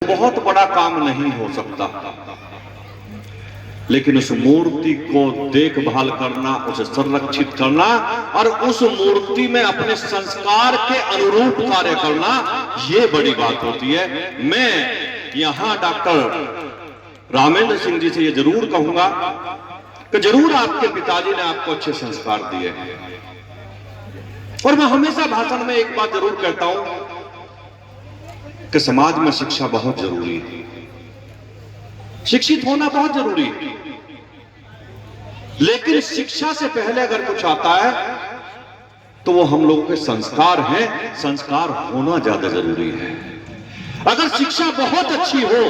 बहुत बड़ा काम नहीं हो सकता, लेकिन उस मूर्ति को देखभाल करना, उसे संरक्षित करना और उस मूर्ति में अपने संस्कार के अनुरूप कार्य करना, यह बड़ी बात होती है। मैं यहां डॉक्टर रामेंद्र सिंह जी से यह जरूर कहूंगा कि जरूर आपके पिताजी ने आपको अच्छे संस्कार दिए, और मैं हमेशा भाषण में एक बात जरूर कहता हूं कि समाज में शिक्षा बहुत जरूरी है, शिक्षित होना बहुत जरूरी है, लेकिन शिक्षा से पहले अगर कुछ आता है तो वो हम लोगों के संस्कार हैं। संस्कार होना ज्यादा जरूरी है। अगर शिक्षा बहुत अच्छी हो,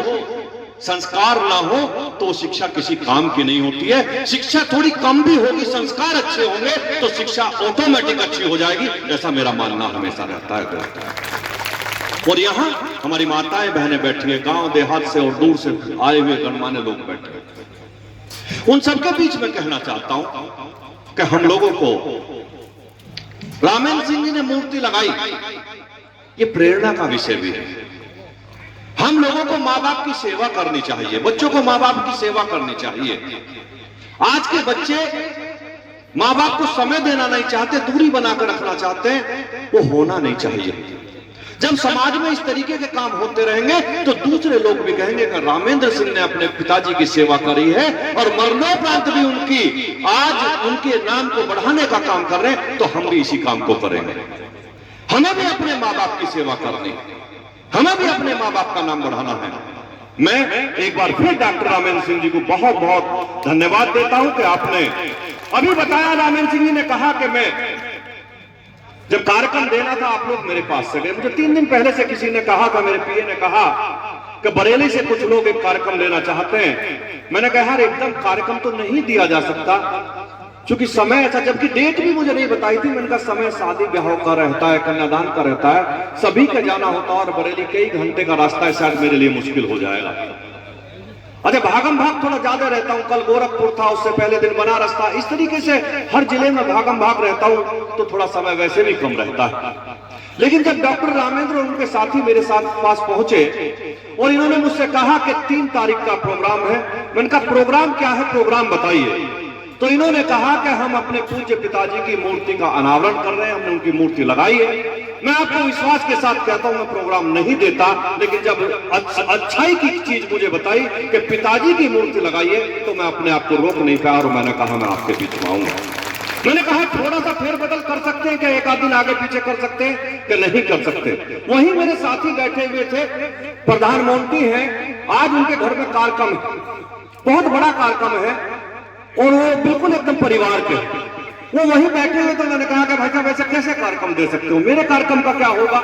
संस्कार ना हो तो शिक्षा किसी काम की नहीं होती है। शिक्षा थोड़ी कम भी होगी, संस्कार अच्छे होंगे तो शिक्षा ऑटोमेटिक अच्छी हो जाएगी, ऐसा मेरा मानना हमेशा रहता है। और यहां हमारी माताएं बहनें बैठी है, गांव देहात से और दूर से आए हुए गणमान्य लोग बैठे हैं। उन सबके बीच में कहना चाहता हूं कि हम लोगों को रामेंद्र सिंह जी ने मूर्ति लगाई, ये प्रेरणा का विषय भी है। हम लोगों को मां बाप की सेवा करनी चाहिए, बच्चों को मां बाप की सेवा करनी चाहिए। आज के बच्चे मां बाप को समय देना नहीं चाहते, दूरी बनाकर रखना चाहते हैं, वो होना नहीं चाहिए। जब समाज में इस तरीके के काम होते रहेंगे तो दूसरे लोग भी कहेंगे कि रामेंद्र सिंह ने अपने पिताजी की सेवा करी है और मरणोपरांत भी उनकी आज उनके नाम को बढ़ाने का काम कर रहे हैं, तो हम भी इसी काम को करेंगे। हमें भी अपने मां बाप की सेवा करनी, हमें भी अपने मां बाप का नाम बढ़ाना है। मैं एक बार फिर डॉक्टर रामेंद्र सिंह जी को बहुत बहुत धन्यवाद देता हूं कि आपने अभी बताया। रामेंद्र सिंह जी ने कहा कि मैं जब कार्यक्रम देना था आप लोग मेरे पास से गए, मुझे 3 दिन पहले से किसी ने कहा था, मेरे पीए ने कहा कि बरेली से कुछ लोग एक कार्यक्रम लेना चाहते हैं। मैंने कहा यार एकदम कार्यक्रम तो नहीं दिया जा सकता, क्योंकि समय ऐसा, जबकि डेट भी मुझे नहीं बताई थी। मैंने कहा समय शादी ब्याह का रहता है, कन्यादान का रहता है, सभी का जाना होता है और बरेली कई घंटे का रास्ता है, शायद मेरे लिए मुश्किल हो जाएगा। अच्छा, भागम भाग थोड़ा ज्यादा रहता हूं, कल गोरखपुर था, उससे पहले दिन बनारस था, इस तरीके से हर जिले में भागम भाग रहता हूं तो थोड़ा समय वैसे भी कम रहता है। लेकिन जब डॉक्टर रामेंद्र और उनके साथी मेरे साथ पास पहुंचे और इन्होंने मुझसे कहा कि 3 तारीख का प्रोग्राम है, मैंने कहा प्रोग्राम क्या है, प्रोग्राम बताइए। तो इन्होंने कहा कि हम अपने पूज्य पिताजी की मूर्ति का अनावरण कर रहे हैं, हमने उनकी मूर्ति लगाई है। मैं आपको विश्वास के साथ कहता हूं मैं प्रोग्राम नहीं देता, लेकिन जब अच्छाई की चीज मुझे बताई कि पिताजी की मूर्ति लगाइए तो मैं अपने आप को रोक नहीं पाया और मैंने कहा मैं आपके बीच में आऊंगा। मैंने कहा थोड़ा सा फेरबदल कर सकते हैं क्या, एक आध दिन आगे पीछे कर सकते हैं कि नहीं कर सकते। वहीं मेरे साथी बैठे हुए थे, प्रधान मोंटी हैं, आज उनके घर में कार्यक्रम है, बहुत बड़ा कार्यक्रम है और वो बिल्कुल एकदम परिवार के, वो वहीं बैठे हुए। तो मैंने कहा कि भाई साहब ऐसे कैसे कार्यक्रम दे सकते हो, मेरे कार्यक्रम का क्या होगा।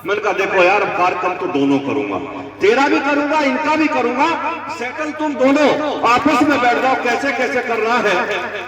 मैंने कहा देखो यार, अब कार्यक्रम तो दोनों करूंगा, तेरा भी करूंगा, इनका भी करूंगा, सेटल तुम दोनों आपस में बैठ जाओ कैसे कैसे करना है।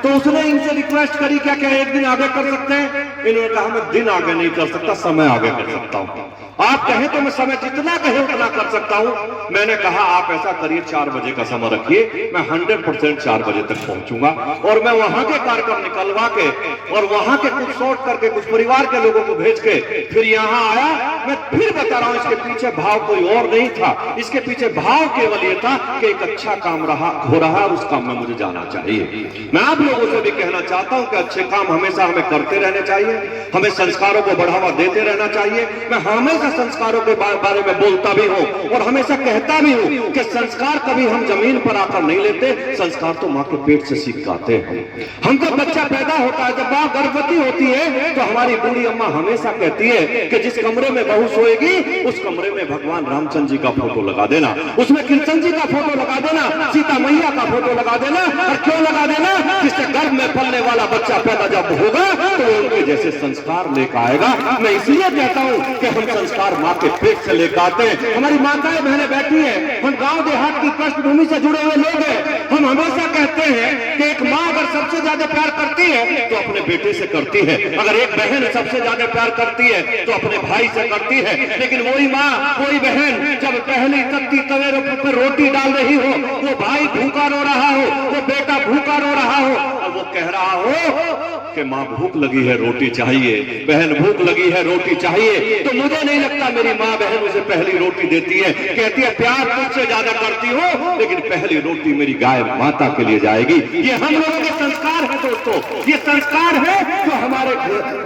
तो उसने इनसे रिक्वेस्ट करी क्या क्या एक दिन आगे कर सकते हैं। इन्होंने कहा मैं दिन आगे नहीं कर सकता, समय आगे कर सकता हूं। आप कहें तो मैं समय जितना कहे उतना कर सकता हूं। मैंने कहा आप ऐसा करिए 4 बजे का समय रखिए, मैं 100% 4 बजे तक पहुंचूंगा और मैं वहां के कार्यक्रम निकलवा के और वहां के कुछ शॉर्ट करके कुछ परिवार के लोगों को भेज के फिर यहां आया। मैं फिर बता रहा हूं, इसके पीछे भाव कोई और नहीं था, इसके पीछे भाव केवल ये था कि एक अच्छा काम हो रहा है, उस काम में मुझे जाना चाहिए। मैं आप लोगों से भी कहना चाहता हूं कि अच्छे काम हमेशा हमें करते रहने चाहिए, हमें संस्कारों को बढ़ावा देते रहना चाहिए। मैं हमेशा संस्कारों के बारे में बोलता भी हूं और हमेशा कहता भी हूं कि संस्कार कभी हम जमीन पर आकर नहीं लेते, संस्कार तो मां के पेट से सीख आते हैं। हम जब बच्चा पैदा होता है, जब मां गर्भवती होती है तो हमारी बूढ़ी अम्मा हमेशा कहती है कि जिस कमरे में बहू सोएगी उस कमरे में भगवान रामचंद्र जी का फोटो लगा देना, उसमें कृष्ण जी का फोटो लगा देना, सीता मैया का फोटो लगा देना। और क्यों लगा देना, जिससे गर्भ में पलने वाला बच्चा पैदा जब होगा तो उनके जैसे संस्कार लेकर आएगा। मैं इसलिए कहता हूं कि हम संस्कार मां के पेट से लेकर आते हैं। हमारी माताएं बहनें बैठी है, हम गांव देहात की पृष्ठभूमि से जुड़े हुए लोग हैं। हम हमेशा कहते हैं कि एक मां अगर सबसे ज्यादा प्यार करती है तो अपने बेटे से करती है, अगर एक बहन सबसे ज्यादा प्यार करती है तो अपने भाई से करती है। लेकिन वही माँ वही बहन जब पहली तत्ती तवे पर रोटी डाल रही हो, वो भाई भूखा रो रहा हो, वो बेटा भूखा रो रहा हो और वो वो कह रहा हो कि माँ भूख लगी है रोटी चाहिए, बहन भूख लगी है रोटी चाहिए, तो मुझे नहीं लगता मेरी माँ बहन उसे पहली रोटी देती है। कहती है प्यार तुझसे ज्यादा करती हो, लेकिन पहली रोटी मेरी गाय माता के लिए जाएगी। ये हम लोगों के संस्कार है दोस्तों, ये संस्कार है जो हमारे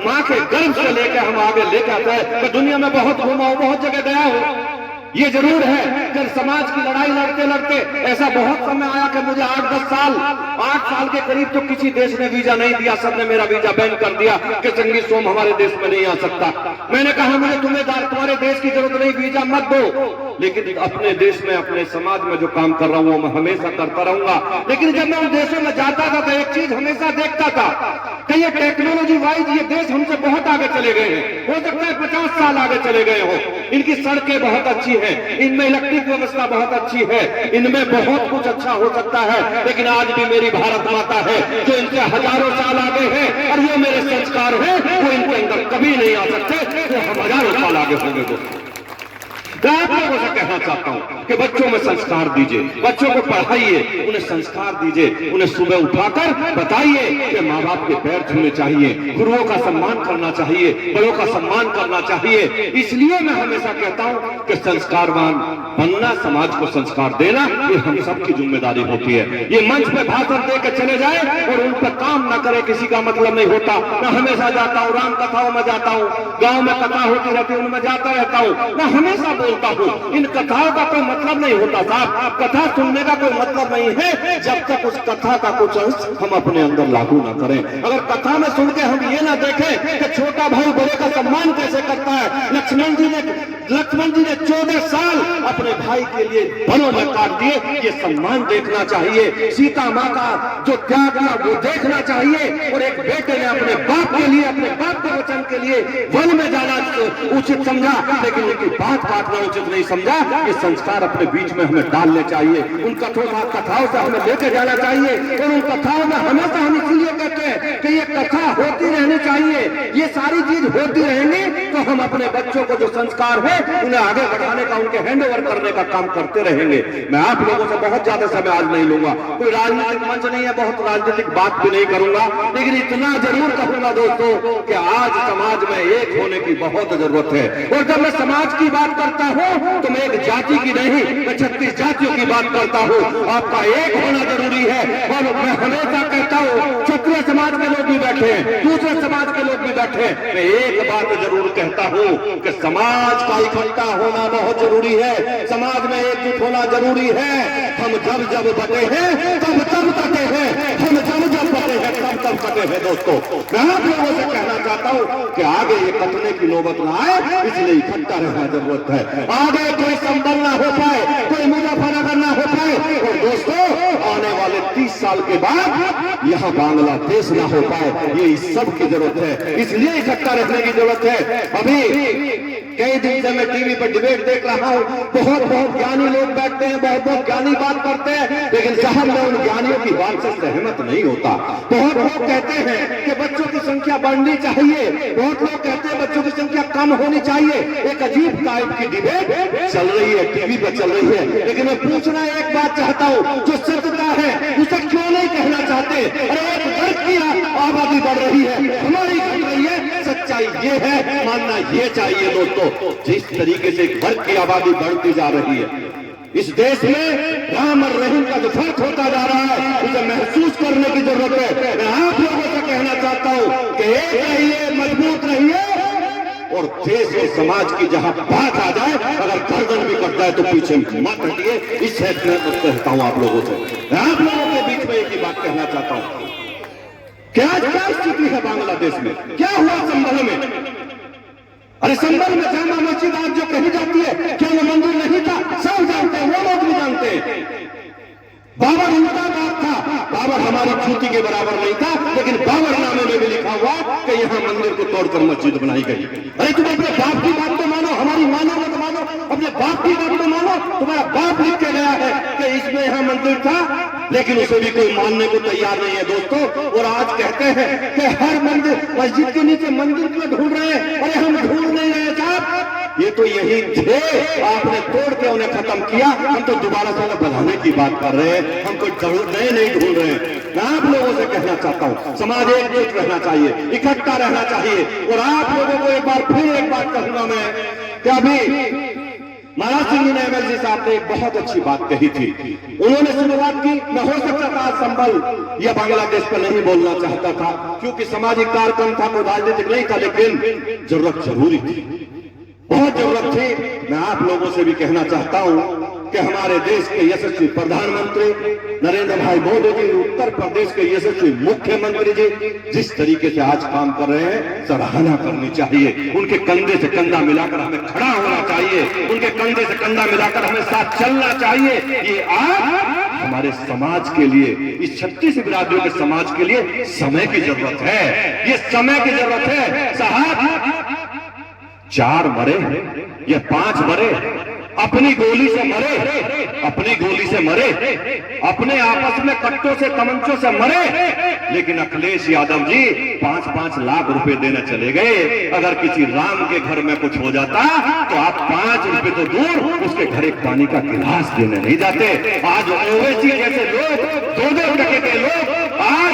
माँ के गर्भ से लेकर हम आगे लेकर आते हैं। तो दुनिया में बहुत घूमा हूं, बहुत जगह गया हूं, ये जरूर है जब समाज की लड़ाई लड़ते लड़ते ऐसा बहुत समय आया कि मुझे 8 साल के करीब तो किसी देश ने वीजा नहीं दिया, सबने मेरा वीजा बैन कर दिया कि चंगेज सोम हमारे देश में नहीं आ सकता। मैंने कहा मुझे तुम्हारे देश की जरूरत नहीं, वीजा मत दो, लेकिन अपने देश में अपने समाज में जो काम कर रहा हूं मैं हमेशा करता रहूंगा। लेकिन जब मैं उन देशों में जाता था तो एक चीज हमेशा देखता था कि ये टेक्नोलॉजी वाइज ये देश हमसे बहुत आगे चले गए हैं, हो सकता है 50 साल आगे चले गए हो। इनकी सड़कें बहुत अच्छी है, इनमें इलेक्ट्रिक व्यवस्था बहुत अच्छी है, इनमें बहुत कुछ अच्छा हो सकता है। लेकिन आज भी मेरी भारत माता है जो इनसे हजारों साल आगे है, और वो मेरे संस्कार है वो इनके अंदर कभी नहीं आ सकते, वो हम हजारों साल आगे होंगे। दोस्तों मैं आप लोगों से कहना चाहता हूं कि बच्चों में संस्कार दीजिए, बच्चों को पढ़ाइए, उन्हें संस्कार दीजिए, उन्हें सुबह उठाकर बताइए कि माँ बाप के पैर छूने चाहिए, गुरुओं का सम्मान करना चाहिए, बड़ों का सम्मान करना चाहिए। इसलिए मैं हमेशा कहता हूं कि संस्कारवान बनना, समाज को संस्कार देना, ये हम सबकी जिम्मेदारी होती है। ये मंच पे भाषण देकर चले जाए और उन पर काम न करे, किसी का मतलब नहीं होता। मैं हमेशा जाता हूँ, राम कथाओं में जाता हूँ, गाँव में कथा होती रहती है उनमें जाता रहता हूँ, मैं हमेशा बोलता हूं इन कथाओं का कोई मतलब नहीं होता साहब, कथा सुनने का कोई मतलब नहीं है जब तक उस कथा का कुछ अंश हम अपने अंदर लागू ना करें। अगर कथा में सुन के हम ये ना देखें कि छोटा भाई बड़े का सम्मान कैसे करता है, लक्ष्मण जी ने 14 साल अपने भाई के लिए वनों में काट दिए, ये सम्मान देखना चाहिए। सीता माँ का जो त्याग किया वो देखना चाहिए, और एक बेटे ने अपने बाप के लिए, अपने बाप के वचन के लिए वन में जाना उचित समझा, लेकिन उनकी बात काटना उचित नहीं समझा। ये संस्कार अपने बीच में हमें डालने चाहिए, उन कथाओं से हमें लेकर जाना चाहिए, और उन कथाओं में हमेशा हम इसलिए कहते हैं कि ये कथा होती रहनी चाहिए, ये सारी चीज होती रहेंगी तो हम अपने बच्चों को जो संस्कार है उन्हें आगे बढ़ाने का, उनके हैंड ओवर करने का काम करते रहेंगे। मैं आप लोगों से बहुत ज्यादा समय आज नहीं लूंगा, कोई राजनीतिक मंच नहीं है, बहुत राजनीतिक बात भी नहीं करूंगा, लेकिन इतना जरूर कहूंगा दोस्तों कि आज समाज में एक होने की बहुत जरूरत है। और जब मैं समाज की बात करता हूं तो मैं एक जाति की नहीं, मैं 36 जातियों की बात करता हूं। आपका एक होना जरूरी है, और मैं हमेशा कहता हूं क्षत्रिय समाज के लोग भी बैठे हैं, दूसरे समाज के लोग भी बैठे हैं, मैं एक बात जरूर कहता हूं कि समाज का इकट्ठा होना बहुत जरूरी है, समाज में एकजुट होना जरूरी है। हम जब जब बटे हैं तब तब कटे हैं, हम जब जब बटे हैं तब तब कटे हैं। दोस्तों मैं आप लोगों से कहना चाहता हूं कि आगे ये कटने की नौबत ना आए, इसलिए इकट्ठा रहना जरूरत है। आगे कोई संबल ना हो पाए, कोई मुजफ्फरनगर ना हो पाए, और दोस्तों आने वाले 30 साल के बाद यहाँ बांग्लादेश ना हो पाए, ये इस सब की जरूरत है, इसलिए इकट्ठा रहने की जरूरत है। अभी कई दिन से मैं टीवी पर डिबेट देख रहा हूँ, बहुत ज्ञानी लोग बैठते हैं, बहुत ज्ञानी बात करते हैं, लेकिन साहब मैं उन ज्ञानियों की बात से सहमत नहीं होता। बहुत लोग कहते हैं कि बच्चों की संख्या बढ़नी चाहिए, बहुत लोग कहते हैं बच्चों की संख्या कम होनी चाहिए। एक अजीब टाइप की डिबेट चल रही है, टीवी पर चल रही है, लेकिन मैं पूछना एक बात चाहता हूँ, जो सत्यता है उसे क्यों नहीं कहना चाहते? अरे एक वर्ग की आबादी बढ़ रही है, हमारी घट रही है, सच्चाई ये है, मानना ये चाहिए दोस्तों। जिस तरीके से एक वर्ग की आबादी बढ़ती जा रही है, इस देश में राम और रहीम का जो फर्क होता जा रहा है, उसे महसूस करने की जरूरत है। मैं आप लोगों से कहना चाहता हूं कि एक रहिए, मजबूत रहिए, और देश और समाज की जहां बात आ जाए, अगर गर्दन भी कट जाए तो पीछे मत हटिए। इस हेतु में कहता हूं आप लोगों से, मैं आप लोगों के बीच में एक ही बात कहना चाहता हूं कि आज क्या स्थिति है बांग्लादेश में, क्या हुआ संभल में? अरे संभल में जामा मस्जिद आज जो कही जाती है, क्या वो मंदिर नहीं था? सब जानते हैं, वो लोग भी जानते हैं। बाबर उनका बाप था, बाबर हमारी छूती के बराबर नहीं था, लेकिन बाबर नामे में भी लिखा हुआ कि यहाँ मंदिर को तोड़कर मस्जिद बनाई गई। अरे तुम अपने बाप की बात तो मानो, हमारी मानो मत मानो, अपने बाप की बात तो मानो। तुम्हारा बाप लिख के गया है कि इसमें यहाँ मंदिर था, लेकिन उसे भी कोई मानने को तैयार नहीं है दोस्तों। और आज कहते हैं कि हर मंदिर, मस्जिद के नीचे मंदिर क्यों ढूंढ रहे हैं? अरे हम ढूंढ नहीं रहे साहब, ये तो यही थे, आपने तोड़ के उन्हें खत्म किया। हम तो दोबारा से उन्हें बनाने की बात कर रहे हैं, हम कोई नए नहीं ढूंढ रहे हैं। मैं आप लोगों से कहना चाहता हूं, समाज एकजुट रहना चाहिए, इकट्ठा रहना चाहिए। और आप लोगों को एक बात कहूंगा मैं कि अभी महाराज सिंह ने एमएलसी साहब ने एक बहुत अच्छी बात कही थी। उन्होंने शुरुआत की, मैं हो सकता था संभल या बांग्लादेश पर नहीं बोलना चाहता था क्योंकि सामाजिक कार्यक्रम था, कोई राजनीतिक नहीं था, लेकिन जरूरत जरूरी थी, बहुत जरूरत थी। मैं आप लोगों से भी कहना चाहता हूं कि हमारे देश के यशस्वी प्रधानमंत्री नरेंद्र भाई मोदी जी, उत्तर प्रदेश के यशस्वी मुख्यमंत्री जी जिस तरीके से आज काम कर रहे हैं, सराहना करनी चाहिए। उनके कंधे से कंधा मिलाकर हमें खड़ा होना चाहिए, उनके कंधे से कंधा मिलाकर हमें साथ चलना चाहिए। ये आज हमारे समाज के लिए, इस 36 बिरादरियों के समाज के लिए समय की जरूरत है, ये समय की जरूरत है। साहब 4 मरे या 5 मरे, अपनी गोली से मरे, अपनी गोली से मरे, अपने आपस में कट्टों से तमंचों से मरे, लेकिन अखिलेश यादव जी 5-5 लाख रुपए देने चले गए। अगर किसी राम के घर में कुछ हो जाता तो आप 5 रुपए तो दूर, उसके घर एक पानी का गिलास देने नहीं जाते। आज ओवैसी जैसे लोग, 2-2 टके के लोग आज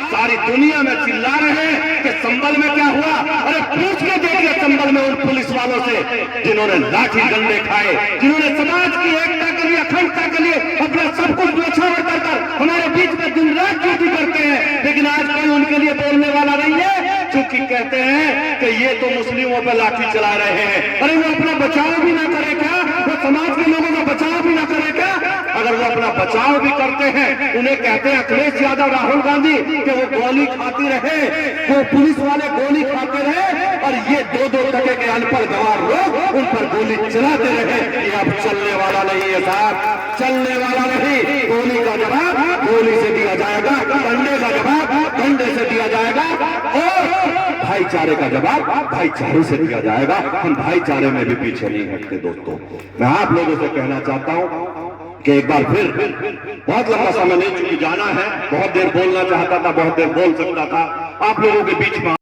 सारी दुनिया में चिल्ला रहे हैं कि संभल में क्या हुआ। अरे पूछ के देखिए संभल में उन पुलिस वालों से जिन्होंने लाठी डंडे खाए, जिन्होंने समाज की एकता के लिए, अखंडता के लिए अपना सब कुछ न्यौछावर कर हमारे बीच में दिन रात ड्यूटी करते हैं, लेकिन आज कोई उनके लिए बोलने वाला नहीं है, क्योंकि कहते हैं कि ये तो मुस्लिमों पर लाठी चला रहे हैं। अरे वो अपना बचाव भी ना करे क्या? वो समाज के लोगों का बचाव भी ना करे क्या? अगर वो अपना बचाव भी करते हैं, उन्हें कहते हैं अखिलेश यादव, राहुल गांधी कि वो गोली खाती रहे, वो पुलिस वाले गोली खाते रहे और ये 2-2 टके के अनपढ़ गवार लोग उन पर गोली चलाते रहे। ये अब चलने वाला नहीं है साहब, चलने वाला नहीं। गोली का जवाब गोली से दिया जाएगा, डंडे का जवाब डंडे से दिया जाएगा और भाईचारे का जवाब भाईचारे से दिया जाएगा। हम भाईचारे में भी पीछे नहीं हटते दोस्तों। मैं आप लोगों से कहना चाहता हूं कि एक बार फिर, बहुत लंबा समय नहीं, चूंकि जाना है, बहुत देर बोलना चाहता था, बहुत देर बोल सकता था, आप लोगों के बीच में